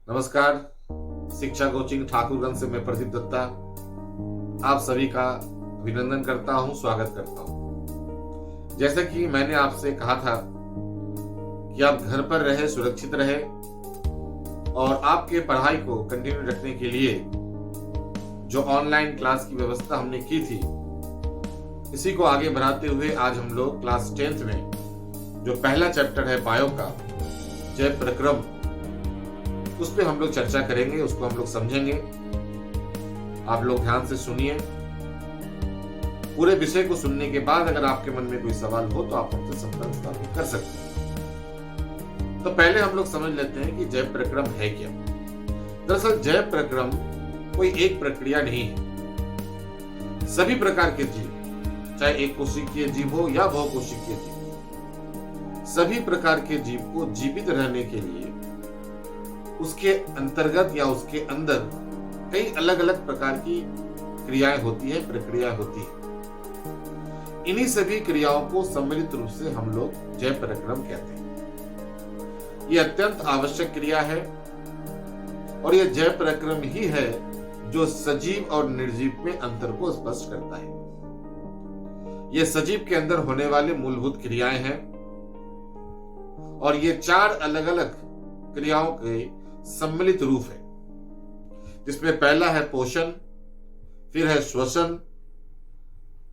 नमस्कार। शिक्षा कोचिंग ठाकुरगंज से मैं प्रदीप दत्ता आप सभी का अभिनंदन करता हूं, स्वागत करता हूं। जैसे कि मैंने आपसे कहा था कि आप घर पर रहे, सुरक्षित रहे और आपके पढ़ाई को कंटिन्यू रखने के लिए जो ऑनलाइन क्लास की व्यवस्था हमने की थी, इसी को आगे बढ़ाते हुए आज हम लोग क्लास 10th में जो पहला चैप्टर है बायो का, जय प्रक्रम, उस पे हम लोग चर्चा करेंगे, उसको हम लोग समझेंगे। आप लोग ध्यान से सुनिए। पूरे विषय को सुनने के बाद अगर आपके मन में कोई सवाल हो तो आप हमसे संपर्क स्थापित कर सकते हैं। तो पहले हम लोग समझ लेते हैं कि जय प्रक्रम है क्या। दरअसल जय प्रक्रम कोई एक प्रक्रिया नहीं है। सभी प्रकार के जीव, चाहे एक कोशिकीय जीव हो या बहुकोशिकीय जीव, सभी प्रकार के जीव को जीवित रहने के लिए उसके अंतर्गत या उसके अंदर कई अलग अलग प्रकार की क्रियाएं होती है, प्रक्रिया होती है। इन्हीं सभी क्रियाओं को सम्मिलित रूप से हम लोग जय प्रक्रम कहते हैं। यह अत्यंत आवश्यक क्रिया है और यह जय प्रक्रम ही है जो सजीव और निर्जीव में अंतर को स्पष्ट करता है। यह सजीव के अंदर होने वाले मूलभूत क्रियाएं हैं और ये 4 अलग अलग क्रियाओं के सम्मिलित रूप है, जिसमें पहला है पोषण, फिर है श्वसन,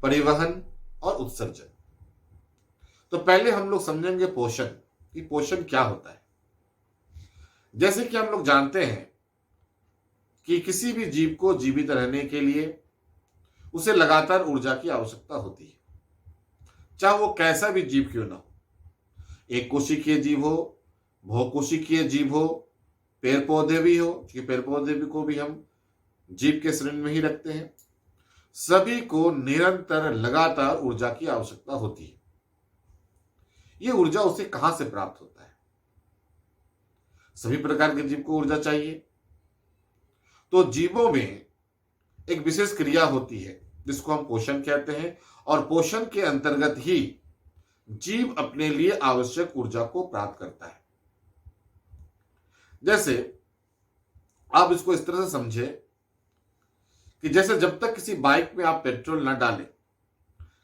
परिवहन और उत्सर्जन। तो पहले हम लोग समझेंगे पोषण, कि पोषण क्या होता है। जैसे कि हम लोग जानते हैं कि किसी भी जीव को जीवित रहने के लिए उसे लगातार ऊर्जा की आवश्यकता होती है, चाहे वो कैसा भी जीव क्यों ना हो। एक कोशिकीय जीव हो, बहुकोशिकीय जीव हो, पेड़ पौधे भी हो, क्योंकि पेड़ पौधे भी को भी हम जीव के श्रेणी में ही रखते हैं। सभी को निरंतर लगातार ऊर्जा की आवश्यकता होती है। ये ऊर्जा उसे कहां से प्राप्त होता है? सभी प्रकार के जीव को ऊर्जा चाहिए, तो जीवों में एक विशेष क्रिया होती है जिसको हम पोषण कहते हैं, और पोषण के अंतर्गत ही जीव अपने लिए आवश्यक ऊर्जा को प्राप्त करता है। जैसे आप इसको इस तरह से समझे कि जैसे जब तक किसी बाइक में आप पेट्रोल ना डालें,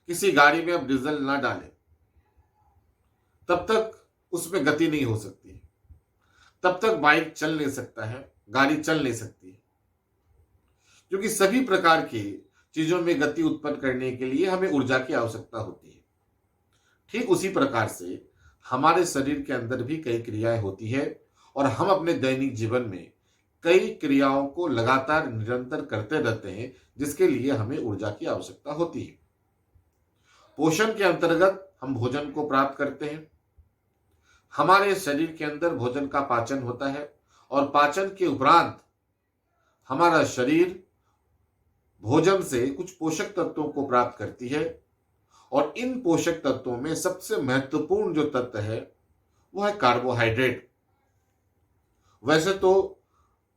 किसी गाड़ी में आप डीजल ना डालें, तब तक उसमें गति नहीं हो सकती, तब तक बाइक चल नहीं सकता है, गाड़ी चल नहीं सकती। क्योंकि सभी प्रकार की चीजों में गति उत्पन्न करने के लिए हमें ऊर्जा की आवश्यकता होती है। ठीक उसी प्रकार से हमारे शरीर के अंदर भी कई क्रियाएं होती है और हम अपने दैनिक जीवन में कई क्रियाओं को लगातार निरंतर करते रहते हैं, जिसके लिए हमें ऊर्जा की आवश्यकता होती है। पोषण के अंतर्गत हम भोजन को प्राप्त करते हैं। हमारे शरीर के अंदर भोजन का पाचन होता है और पाचन के उपरांत हमारा शरीर भोजन से कुछ पोषक तत्वों को प्राप्त करती है, और इन पोषक तत्वों में सबसे महत्वपूर्ण जो तत्व है वो है कार्बोहाइड्रेट। वैसे तो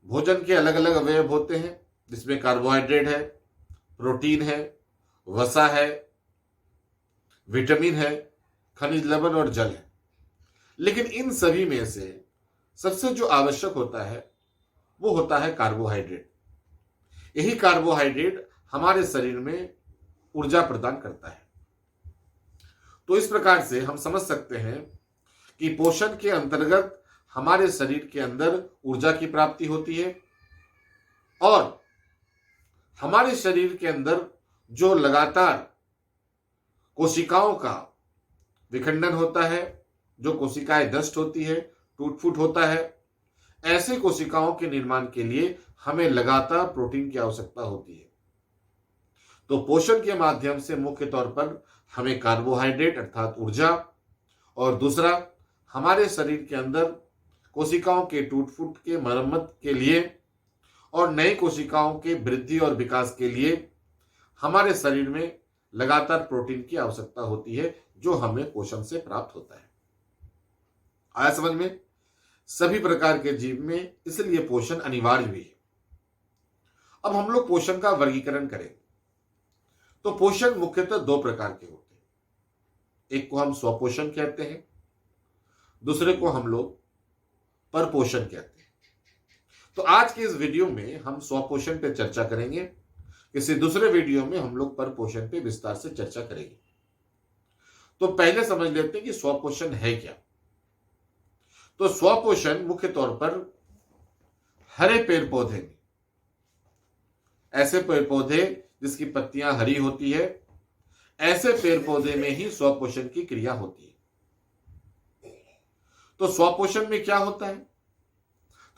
भोजन के अलग अलग अवयव होते हैं, जिसमें कार्बोहाइड्रेट है, प्रोटीन है, वसा है, विटामिन है, खनिज लवण और जल है। लेकिन इन सभी में से सबसे जो आवश्यक होता है वो होता है कार्बोहाइड्रेट। यही कार्बोहाइड्रेट हमारे शरीर में ऊर्जा प्रदान करता है। तो इस प्रकार से हम समझ सकते हैं कि पोषण के अंतर्गत हमारे शरीर के अंदर ऊर्जा की प्राप्ति होती है, और हमारे शरीर के अंदर जो लगातार कोशिकाओं का विखंडन होता है, जो कोशिकाएं नष्ट होती है, टूट फूट होता है, ऐसे कोशिकाओं के निर्माण के लिए हमें लगातार प्रोटीन की आवश्यकता होती है। तो पोषण के माध्यम से मुख्य तौर पर हमें कार्बोहाइड्रेट अर्थात ऊर्जा, और दूसरा हमारे शरीर के अंदर कोशिकाओं के टूट फूट के मरम्मत के लिए और नई कोशिकाओं के वृद्धि और विकास के लिए हमारे शरीर में लगातार प्रोटीन की आवश्यकता होती है, जो हमें पोषण से प्राप्त होता है। आया समझ में? सभी प्रकार के जीव में इसलिए पोषण अनिवार्य भी है। अब हम लोग पोषण का वर्गीकरण करें तो पोषण मुख्यतः 2 प्रकार के होते हैं। एक को हम स्वपोषण कहते हैं, दूसरे को हम लोग परपोषण कहते हैं। तो आज के इस वीडियो में हम स्वपोषण पे चर्चा करेंगे। किसी दूसरे वीडियो में हम लोग परपोषण पे विस्तार से चर्चा करेंगे। तो पहले समझ लेते हैं कि स्वपोषण है क्या। तो स्वपोषण मुख्य तौर पर हरे पेड़ पौधे में, ऐसे पेड़ पौधे जिसकी पत्तियां हरी होती है, ऐसे पेड़ पौधे में ही स्वपोषण की क्रिया होती है। तो स्वपोषण में क्या होता है?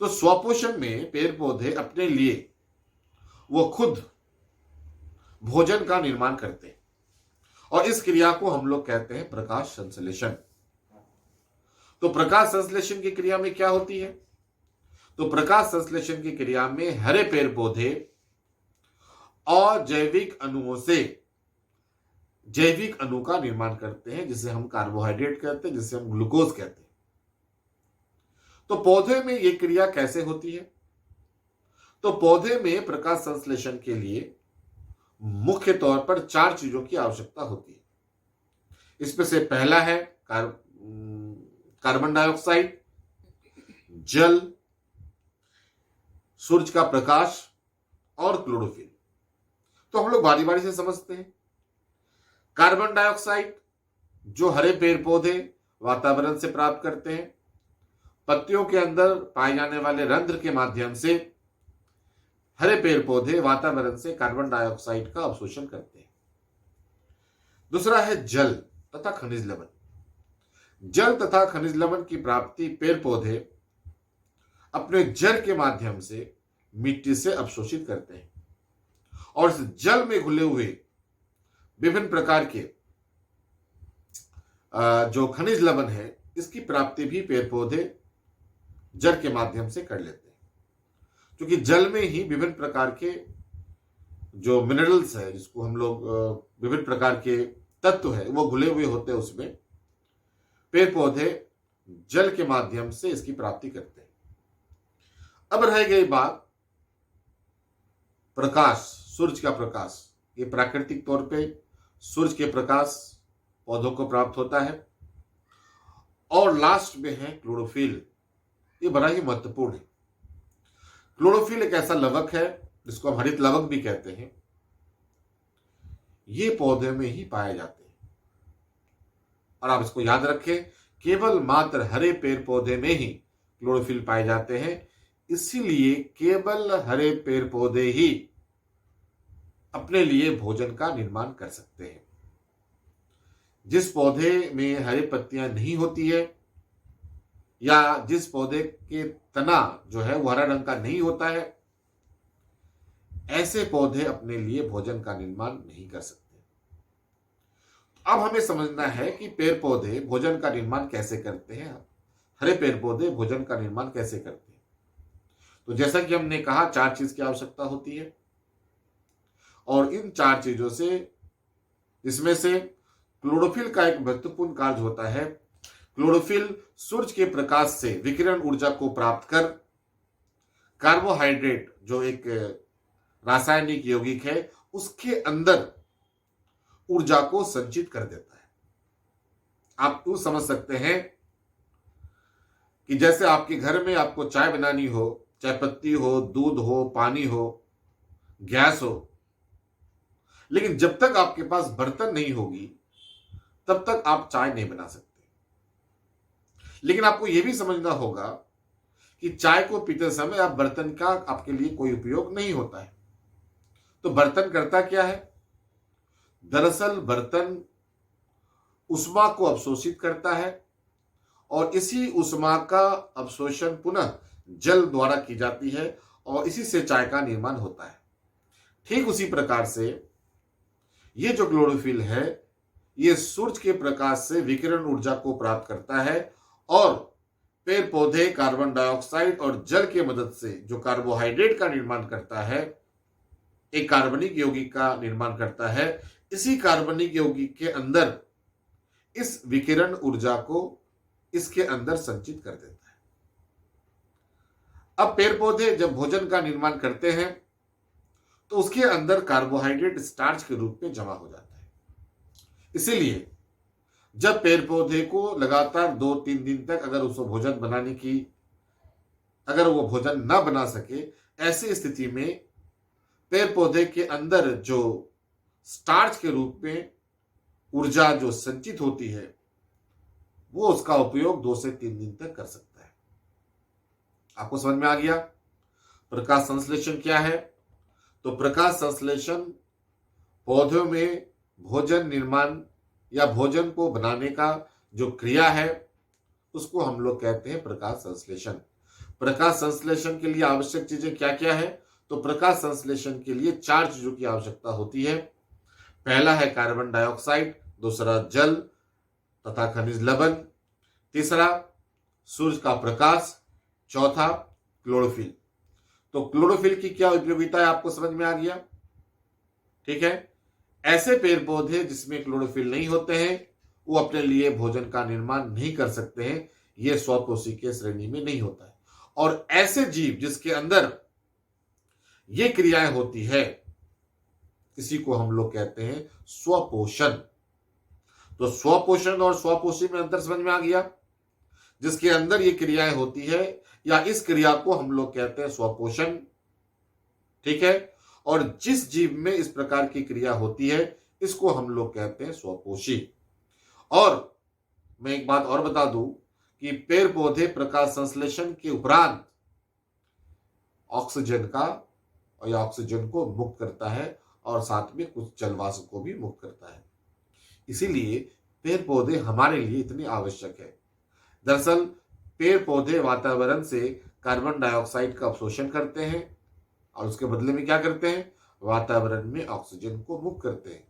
तो स्वपोषण में पेड़ पौधे अपने लिए वो खुद भोजन का निर्माण करते हैं और इस क्रिया को हम लोग कहते हैं प्रकाश संश्लेषण। तो प्रकाश संश्लेषण की क्रिया में क्या होती है? तो प्रकाश संश्लेषण की क्रिया में हरे पेड़ पौधे अजैविक अणुओं से जैविक अणु का निर्माण करते हैं, जिसे हम कार्बोहाइड्रेट कहते हैं, जिसे हम ग्लूकोज कहते हैं। तो पौधे में यह क्रिया कैसे होती है? तो पौधे में प्रकाश संश्लेषण के लिए मुख्य तौर पर 4 चीजों की आवश्यकता होती है। इसमें से पहला है कार्बन डाइऑक्साइड, जल, सूरज का प्रकाश और क्लोरोफिल। तो हम लोग बारी बारी से समझते हैं। कार्बन डाइऑक्साइड जो हरे पेड़ पौधे वातावरण से प्राप्त करते हैं, पत्तियों के अंदर पाए जाने वाले रंध्र के माध्यम से हरे पेड़ पौधे वातावरण से कार्बन डाइऑक्साइड का अवशोषण करते हैं। दूसरा है जल तथा खनिज लवण। जल तथा खनिज लवण की प्राप्ति पेड़ पौधे अपने जड़ के माध्यम से मिट्टी से अवशोषित करते हैं और इस जल में घुले हुए विभिन्न प्रकार के जो खनिज लवण है, इसकी प्राप्ति भी पेड़ पौधे जड़ के माध्यम से कर लेते हैं। क्योंकि जल में ही विभिन्न प्रकार के जो मिनरल्स है, जिसको हम लोग विभिन्न प्रकार के तत्व है, वो घुले हुए होते हैं। उसमें पेड़ पौधे जल के माध्यम से इसकी प्राप्ति करते हैं। अब रह गई बात प्रकाश, सूरज का प्रकाश। ये प्राकृतिक तौर पे सूरज के प्रकाश पौधों को प्राप्त होता है। और लास्ट में है क्लोरोफिल। ये बड़ा ही महत्वपूर्ण है। क्लोरोफिल एक ऐसा लवक है जिसको हम हरित लवक भी कहते हैं। ये पौधे में ही पाए जाते हैं। और आप इसको याद रखें, केवल मात्र हरे पेड़ पौधे में ही क्लोरोफिल पाए जाते हैं। इसीलिए केवल हरे पेड़ पौधे ही अपने लिए भोजन का निर्माण कर सकते हैं। जिस पौधे में हरी पत्तियां नहीं होती है या जिस पौधे के तना जो है वो हरा रंग का नहीं होता है, ऐसे पौधे अपने लिए भोजन का निर्माण नहीं कर सकते। अब हमें समझना है कि पेड़ पौधे भोजन का निर्माण कैसे करते हैं। हरे पेड़ पौधे भोजन का निर्माण कैसे करते हैं? तो जैसा कि हमने कहा, 4 चीज की आवश्यकता होती है और इन 4 चीजों से, इसमें से क्लोरोफिल का एक महत्वपूर्ण कार्य होता है। क्लोरोफिल सूरज के प्रकाश से विकिरण ऊर्जा को प्राप्त कर कार्बोहाइड्रेट, जो एक रासायनिक यौगिक है, उसके अंदर ऊर्जा को संचित कर देता है। आप तो समझ सकते हैं कि जैसे आपके घर में आपको चाय बनानी हो, चाय पत्ती हो, दूध हो, पानी हो, गैस हो, लेकिन जब तक आपके पास बर्तन नहीं होगी तब तक आप चाय नहीं बना सकते। लेकिन आपको यह भी समझना होगा कि चाय को पीते समय आप बर्तन का आपके लिए कोई उपयोग नहीं होता है। तो बर्तन करता क्या है? दरअसल बर्तन उष्मा को अवशोषित करता है और इसी उष्मा का अवशोषण पुनः जल द्वारा की जाती है और इसी से चाय का निर्माण होता है। ठीक उसी प्रकार से ये जो क्लोरोफिल है, ये सूरज के प्रकाश से विकिरण ऊर्जा को प्राप्त करता है और पेड़ पौधे कार्बन डाइऑक्साइड और जल की मदद से जो कार्बोहाइड्रेट का निर्माण करता है, एक कार्बनिक यौगिक का निर्माण करता है। इसी कार्बनिक यौगिक के अंदर इस विकिरण ऊर्जा को इसके अंदर संचित कर देता है। अब पेड़ पौधे जब भोजन का निर्माण करते हैं तो उसके अंदर कार्बोहाइड्रेट स्टार्च के रूप में जमा हो जाता है। इसीलिए जब पेड़ पौधे को लगातार 2-3 दिन तक अगर उसको भोजन बनाने की अगर वो भोजन न बना सके, ऐसी स्थिति में पेड़ पौधे के अंदर जो स्टार्च के रूप में ऊर्जा जो संचित होती है, वो उसका उपयोग 2 से 3 दिन तक कर सकता है। आपको समझ में आ गया प्रकाश संश्लेषण क्या है? तो प्रकाश संश्लेषण पौधों में भोजन निर्माण या भोजन को बनाने का जो क्रिया है, उसको हम लोग कहते हैं प्रकाश संश्लेषण। प्रकाश संश्लेषण के लिए आवश्यक चीजें क्या क्या है? तो प्रकाश संश्लेषण के लिए 4 चीजों की आवश्यकता होती है। पहला है कार्बन डाइऑक्साइड, दूसरा जल तथा खनिज लवण, तीसरा सूर्य का प्रकाश, चौथा क्लोरोफिल। तो क्लोरोफिल की क्या उपयोगिता है आपको समझ में आ गया? ठीक है। ऐसे पेड़ पौधे जिसमें क्लोरोफिल नहीं होते हैं, वो अपने लिए भोजन का निर्माण नहीं कर सकते हैं, ये स्वपोषी के श्रेणी में नहीं होता है। और ऐसे जीव जिसके अंदर ये क्रियाएं होती है, इसी को हम लोग कहते हैं स्वपोषण। तो स्वपोषण और स्वपोषी में अंतर समझ में आ गया? जिसके अंदर ये क्रियाएं होती है, या इस क्रिया को हम लोग कहते हैं स्वपोषण। ठीक है। और जिस जीव में इस प्रकार की क्रिया होती है, इसको हम लोग कहते हैं स्वपोषी। और मैं एक बात और बता दूं कि पेड़ पौधे प्रकाश संश्लेषण के उपरांत ऑक्सीजन का या ऑक्सीजन को मुक्त करता है, और साथ में कुछ जलवाष्प को भी मुक्त करता है। इसीलिए पेड़ पौधे हमारे लिए इतने आवश्यक है। दरअसल पेड़ पौधे वातावरण से कार्बन डाइऑक्साइड का अवशोषण करते हैं, और उसके बदले में क्या करते हैं? वातावरण में ऑक्सीजन को मुक्त करते हैं।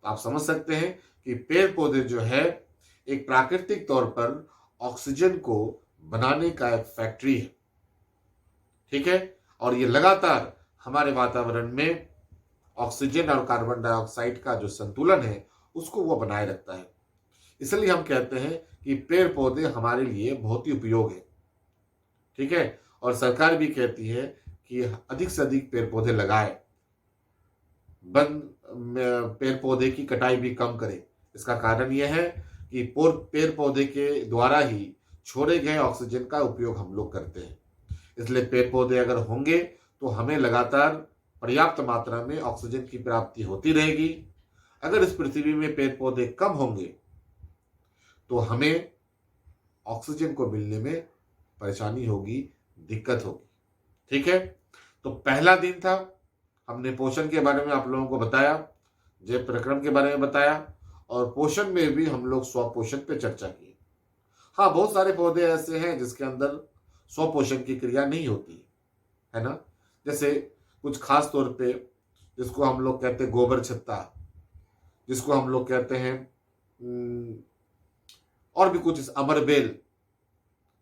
तो आप समझ सकते हैं कि पेड़ पौधे जो है, एक प्राकृतिक तौर पर ऑक्सीजन को बनाने का एक फैक्ट्री है। ठीक है। और ये लगातार हमारे वातावरण में ऑक्सीजन और कार्बन डाइऑक्साइड का जो संतुलन है, उसको वो बनाए रखता है। इसलिए हम कहते हैं कि पेड़ पौधे हमारे लिए बहुत ही उपयोग है। ठीक है। और सरकार भी कहती है कि अधिक से अधिक पेड़ पौधे लगाए, पेड़ पौधे की कटाई भी कम करें। इसका कारण यह है कि पेड़ पौधे के द्वारा ही छोड़े गए ऑक्सीजन का उपयोग हम लोग करते हैं। इसलिए पेड़ पौधे अगर होंगे तो हमें लगातार पर्याप्त मात्रा में ऑक्सीजन की प्राप्ति होती रहेगी। अगर इस पृथ्वी में पेड़ पौधे कम होंगे तो हमें ऑक्सीजन को मिलने में परेशानी होगी, दिक्कत होगी। ठीक है। तो पहला दिन था, हमने पोषण के बारे में आप लोगों को बताया, जय प्रक्रम के बारे में बताया, और पोषण में भी हम लोग स्वपोषण पे चर्चा की। हाँ, बहुत सारे पौधे ऐसे हैं जिसके अंदर स्वपोषण की क्रिया नहीं होती है ना। जैसे कुछ खास तौर पे जिसको हम लोग कहते हैं गोबर छत्ता, जिसको हम लोग कहते हैं और भी कुछ अमरबेल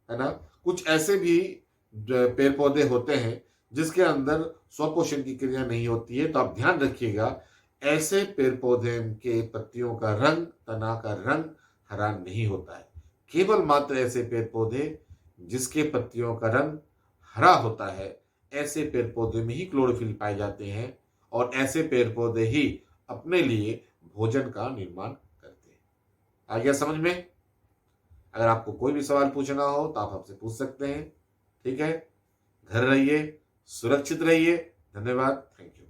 है ना। कुछ ऐसे भी पेड़ पौधे होते हैं जिसके अंदर स्वपोषण की क्रिया नहीं होती है। तो आप ध्यान रखिएगा, ऐसे पेड़ पौधे के पत्तियों का रंग, तना का रंग हरा नहीं होता है। केवल मात्र ऐसे पेड़ पौधे जिसके पत्तियों का रंग हरा होता है, ऐसे पेड़ पौधे में ही क्लोरोफिल पाए जाते हैं, और ऐसे पेड़ पौधे ही अपने लिए भोजन का निर्माण करते हैं। आ गया समझ में? अगर आपको कोई भी सवाल पूछना हो तो आप हमसे पूछ सकते हैं। ठीक है। घर रहिए, सुरक्षित रहिए। धन्यवाद। Thank you.